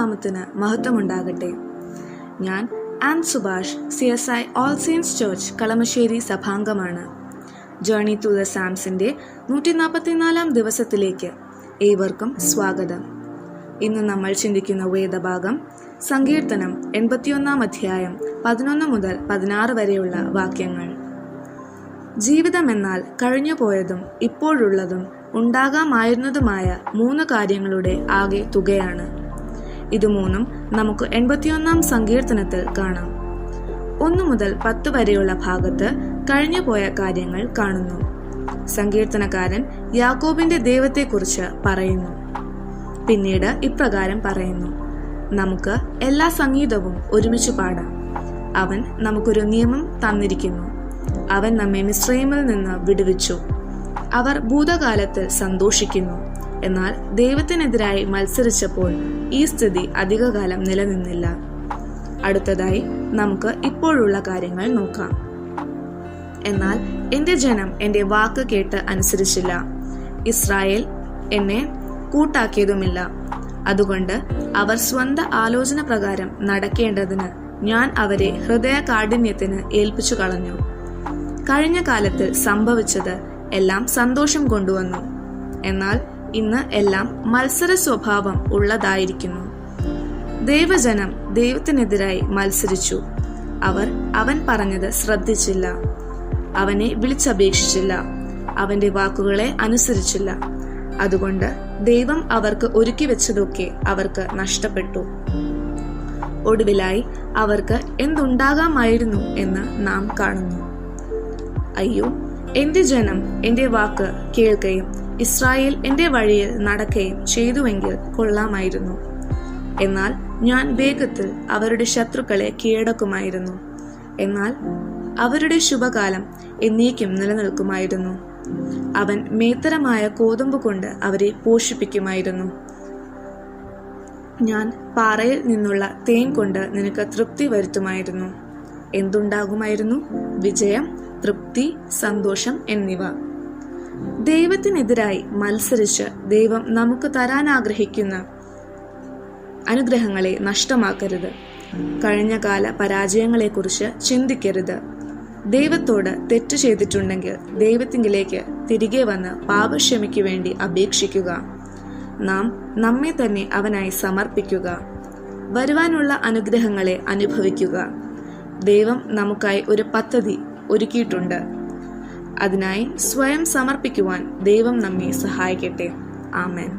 തിരുനാമത്തിന് മഹത്വമുണ്ടാകട്ടെ. ഞാൻ Ann Subhash, CSI all saints church Kalamassery സഭാംഗമാണ്. ജേർണി ടു ദ സാംസിൻ്റെ 144 ദിവസത്തിലേക്ക് ഏവർക്കും സ്വാഗതം. ഇന്ന് നമ്മൾ ചിന്തിക്കുന്ന വേദഭാഗം സങ്കീർത്തനം 81 അധ്യായം 11 മുതൽ 16 വരെയുള്ള വാക്യങ്ങൾ. ജീവിതമെന്നാൽ കഴിഞ്ഞുപോയതും ഇപ്പോഴുള്ളതും ഉണ്ടാകാമായിരുന്നതുമായ 3 കാര്യങ്ങളുടെ ആകെ തുകയാണ്. ഇത് മൂന്നും നമുക്ക് 81 സങ്കീർത്തനത്തിൽ കാണാം. 1 മുതൽ 10 വരെയുള്ള ഭാഗത്ത് കഴിഞ്ഞുപോയ കാര്യങ്ങൾ കാണുന്നു. സങ്കീർത്തനക്കാരൻ യാക്കോബിന്റെ ദൈവത്തെക്കുറിച്ച് പറയുന്നു. പിന്നീട് ഇപ്രകാരം പറയുന്നു: നമുക്ക് എല്ലാ സംഗീതവും ഒരുമിച്ച് പാടാം. അവൻ നമുക്കൊരു നിയമം തന്നിരിക്കുന്നു. അവൻ നമ്മെ മിസ്രയീമിൽ നിന്ന് വിടുവിച്ചു. അവർ ഭൂതകാലത്തിൽ സന്തോഷിക്കുന്നു. എന്നാൽ ദൈവത്തിനെതിരായി മത്സരിച്ചപ്പോൾ ഈ സ്ഥിതി അധികകാലം നിലനിന്നില്ല. അടുത്തതായി നമുക്ക് ഇപ്പോഴുള്ള കാര്യങ്ങൾ നോക്കാം. എന്നാൽ എന്റെ ജനം എന്റെ വാക്ക് കേട്ട് അനുസരിച്ചില്ല. ഇസ്രായേൽ എന്നെ കൂട്ടാക്കിയതുമില്ല. അതുകൊണ്ട് അവർ സ്വന്ത ആലോചന പ്രകാരം നടക്കേണ്ടതിന് ഞാൻ അവരെ ഹൃദയ കാഠിന്യത്തിന് ഏൽപ്പിച്ചു കളഞ്ഞു. കഴിഞ്ഞ കാലത്തിൽ സംഭവിച്ചത് എല്ലാം സന്തോഷം കൊണ്ടുവന്നു. എന്നാൽ ഇന്ന് എല്ലാം മത്സര സ്വഭാവം ഉള്ളതായിരിക്കുന്നു. ദൈവജനം ദൈവത്തിനെതിരായി മത്സരിച്ചു. അവൻ പറഞ്ഞത് ശ്രദ്ധിച്ചില്ല. അവനെ വിളിച്ചപേക്ഷിച്ചില്ല. അവന്റെ വാക്കുകളെ അനുസരിച്ചില്ല. അതുകൊണ്ട് ദൈവം അവർക്ക് ഒരുക്കി വെച്ചതൊക്കെ അവർക്ക് നഷ്ടപ്പെട്ടു. ഒടുവിലായി അവർക്ക് എന്തുണ്ടാകാമായിരുന്നു എന്ന് നാം കാണുന്നു. അയ്യോ, എന്റെ ജനം എന്റെ വാക്ക് കേൾക്കുകയും ഇസ്രായേൽ എന്റെ വഴിയിൽ നടക്കുകയും ചെയ്തുവെങ്കിൽ കൊള്ളാമായിരുന്നു. എന്നാൽ ഞാൻ വേഗത്തിൽ അവരുടെ ശത്രുക്കളെ കീഴടക്കുമായിരുന്നു. എന്നാൽ അവരുടെ ശുഭകാലം എന്നേക്കും നിലനിൽക്കുമായിരുന്നു. അവൻ മേത്തരമായ കോതമ്പ് കൊണ്ട് അവരെ പോഷിപ്പിക്കുമായിരുന്നു. ഞാൻ പാറയിൽ നിന്നുള്ള തേൻ കൊണ്ട് നിനക്ക് തൃപ്തി വരുത്തുമായിരുന്നു. എന്തുണ്ടാകുമായിരുന്നു? വിജയം, തൃപ്തി, സന്തോഷം എന്നിവ. ദൈവത്തിനെതിരായി മത്സരിച്ച് ദൈവം നമുക്ക് തരാൻ ആഗ്രഹിക്കുന്ന അനുഗ്രഹങ്ങളെ നഷ്ടമാക്കരുത്. കഴിഞ്ഞകാല പരാജയങ്ങളെക്കുറിച്ച് ചിന്തിക്കരുത്. ദൈവത്തോട് തെറ്റു ചെയ്തിട്ടുണ്ടെങ്കിൽ ദൈവത്തിങ്കിലേക്ക് തിരികെ വന്ന് പാപക്ഷമയ്ക്ക് വേണ്ടി അപേക്ഷിക്കുക. നാം നമ്മെ തന്നെ അവനായി സമർപ്പിക്കുക. വരുവാനുള്ള അനുഗ്രഹങ്ങളെ അനുഭവിക്കുക. ദൈവം നമുക്കായി ഒരു പദ്ധതി ഒരുക്കിയിട്ടുണ്ട്. അതിനായി സ്വയം സമർപ്പിക്കുവാൻ ദൈവം നമ്മെ സഹായിക്കട്ടെ. ആമേൻ.